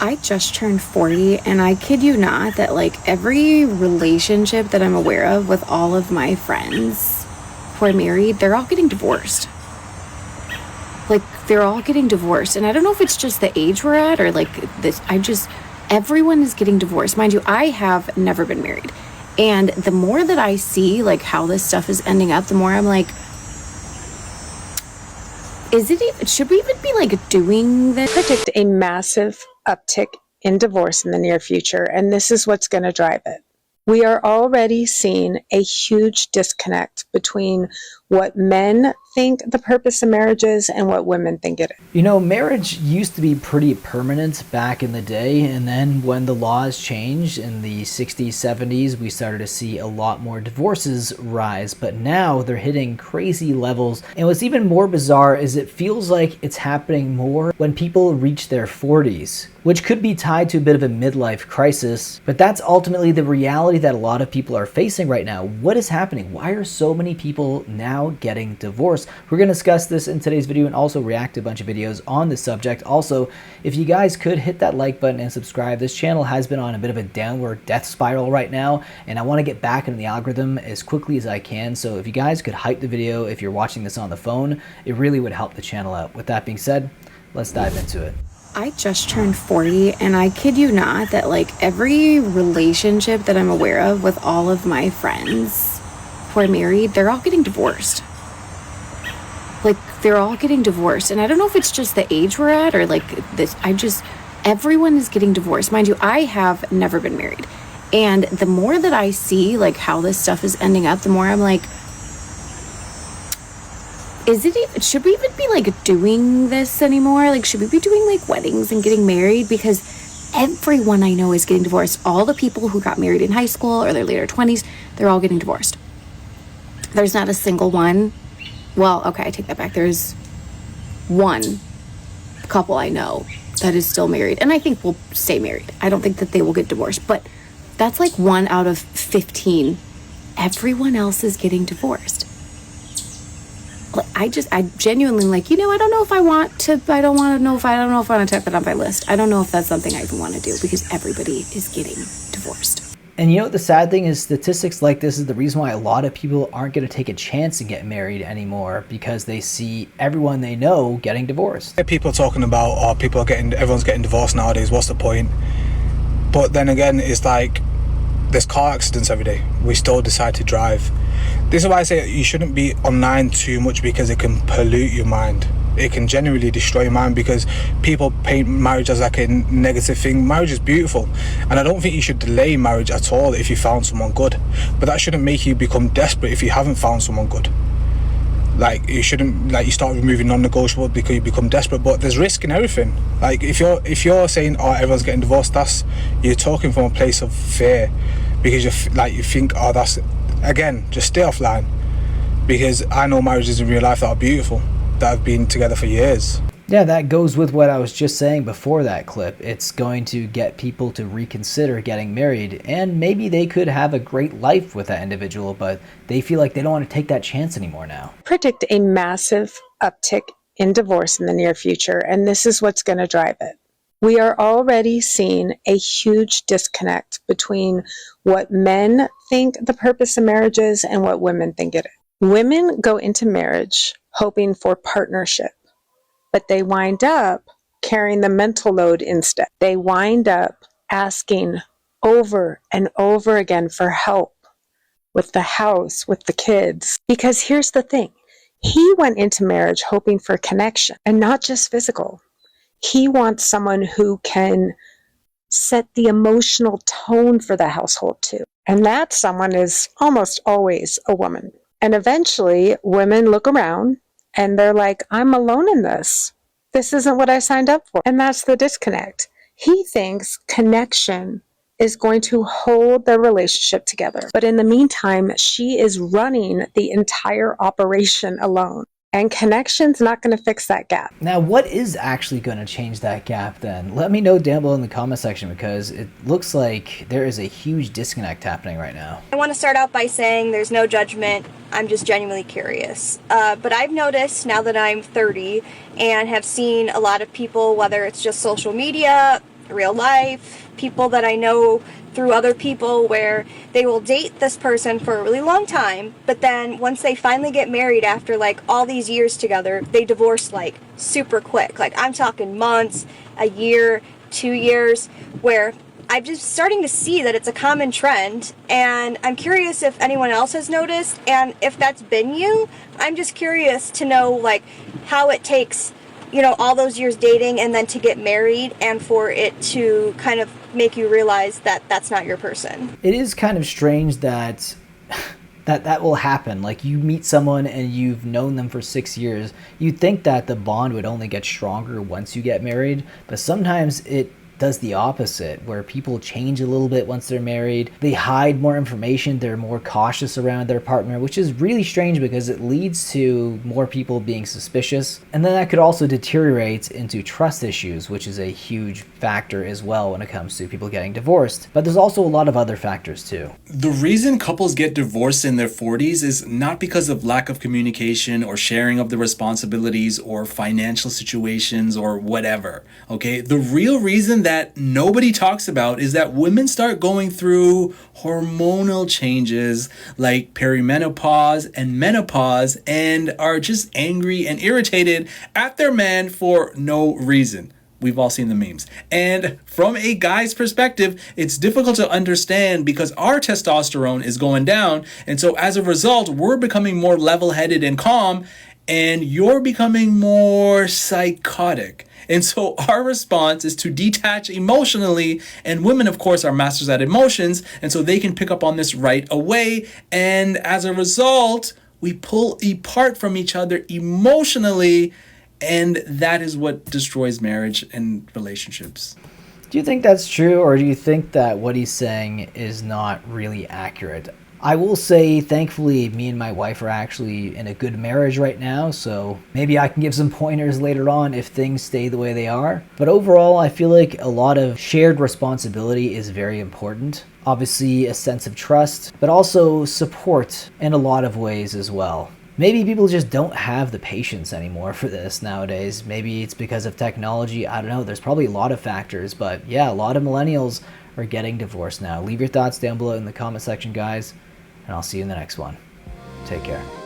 I just turned 40, and I kid you not that like every relationship that I'm aware of with all of my friends who are married, they're all getting divorced. Like, they're all getting divorced. And I don't know if it's just the age we're at or like this. Everyone is getting divorced. Mind you, I have never been married. And the more that I see like how this stuff is ending up, the more I'm like, should we even be like doing this? Predict a massive uptick in divorce in the near future, and this is what's going to drive it. We are already seeing a huge disconnect between what men think the purpose of marriage is and what women think it is. You know, marriage used to be pretty permanent back in the day, and then when the laws changed in the 60s, 70s, we started to see a lot more divorces rise, but now they're hitting crazy levels. And what's even more bizarre is it feels like it's happening more when people reach their 40s, which could be tied to a bit of a midlife crisis, but that's ultimately the reality that a lot of people are facing right now. What is happening? Why are so many people now getting divorced? We're going to discuss this in today's video and also react to a bunch of videos on this subject. Also, if you guys could hit that like button and subscribe. This channel has been on a bit of a downward death spiral right now, and I want to get back into the algorithm as quickly as I can. So if you guys could hype the video, if you're watching this on the phone, it really would help the channel out. With that being said, let's dive into it. I just turned 40, and I kid you not that like every relationship that I'm aware of with all of my friends who are married, they're all getting divorced. Like, they're all getting divorced. And I don't know if it's just the age we're at or like this. Everyone is getting divorced. Mind you, I have never been married. And the more that I see like how this stuff is ending up, the more I'm like, should we even be like doing this anymore? Like, should we be doing like weddings and getting married? Because everyone I know is getting divorced. All the people who got married in high school or their later 20s, they're all getting divorced. There's not a single one. Well, okay, I take that back. There's one couple I know that is still married, and I think will stay married. I don't think that they will get divorced, but that's like 1 out of 15. Everyone else is getting divorced. I genuinely like, I don't know if I want to, I don't know if I want to type it on my list. I don't know if that's something I even want to do because everybody is getting divorced. And you know what the sad thing is? Statistics like this is the reason why a lot of people aren't going to take a chance and get married anymore, because they see everyone they know getting divorced. People talking about, everyone's getting divorced nowadays, what's the point? But then again, it's like, there's car accidents every day. We still decide to drive. This is why I say you shouldn't be online too much, because it can pollute your mind. It can genuinely destroy your mind, because people paint marriage as like a negative thing. Marriage is beautiful, and I don't think you should delay marriage at all if you found someone good. But that shouldn't make you become desperate if you haven't found someone good. Like, you shouldn't, like, you start removing non-negotiable because you become desperate. But there's risk in everything. Like, if you're saying, oh, everyone's getting divorced, you're talking from a place of fear, because you think, oh, that's, again, just stay offline, because I know marriages in real life that are beautiful, that have been together for years. Yeah, that goes with what I was just saying before that clip. It's going to get people to reconsider getting married, and maybe they could have a great life with that individual, but they feel like they don't want to take that chance anymore now. Predict a massive uptick in divorce in the near future, and this is what's going to drive it. We are already seeing a huge disconnect between what men think the purpose of marriage is and what women think it is. Women go into marriage hoping for partnership, but they wind up carrying the mental load instead. They wind up asking over and over again for help with the house, with the kids. Because here's the thing, he went into marriage hoping for connection, and not just physical. He wants someone who can set the emotional tone for the household too. And that someone is almost always a woman. And eventually women look around and they're like, I'm alone in this. This isn't what I signed up for. And that's the disconnect. He thinks connection is going to hold their relationship together. But in the meantime, she is running the entire operation alone. And connection's not going to fix that gap. Now, what is actually going to change that gap then? Let me know down below in the comment section, because it looks like there is a huge disconnect happening right now. I want to start out by saying there's no judgment. I'm just genuinely curious. But I've noticed now that I'm 30 and have seen a lot of people, whether it's just social media, real life, people that I know through other people, where they will date this person for a really long time, but then once they finally get married after like all these years together, they divorce like super quick. Like I'm talking months, a year, 2 years, where I'm just starting to see that it's a common trend, and I'm curious if anyone else has noticed, and if that's been you, I'm just curious to know like how it takes, you know, all those years dating and then to get married and for it to kind of make you realize that that's not your person. It is kind of strange that that will happen. Like you meet someone and you've known them for 6 years. You'd think that the bond would only get stronger once you get married, but sometimes it does the opposite, where people change a little bit once they're married. They hide more information, they're more cautious around their partner, which is really strange because it leads to more people being suspicious. And then that could also deteriorate into trust issues, which is a huge factor as well when it comes to people getting divorced. But there's also a lot of other factors too. The reason couples get divorced in their 40s is not because of lack of communication or sharing of the responsibilities or financial situations or whatever, okay? The real reason that nobody talks about is that women start going through hormonal changes like perimenopause and menopause and are just angry and irritated at their man for no reason. We've all seen the memes. And from a guy's perspective, it's difficult to understand because our testosterone is going down. And so as a result, we're becoming more level-headed and calm, and you're becoming more psychotic. And so our response is to detach emotionally, and women, of course, are masters at emotions, and so they can pick up on this right away. And as a result, we pull apart from each other emotionally, and that is what destroys marriage and relationships. Do you think that's true, or do you think that what he's saying is not really accurate? I will say, thankfully, me and my wife are actually in a good marriage right now, so maybe I can give some pointers later on if things stay the way they are. But overall, I feel like a lot of shared responsibility is very important. Obviously, a sense of trust, but also support in a lot of ways as well. Maybe people just don't have the patience anymore for this nowadays. Maybe it's because of technology. I don't know. There's probably a lot of factors, but yeah, a lot of millennials are getting divorced now. Leave your thoughts down below in the comment section, guys, and I'll see you in the next one. Take care.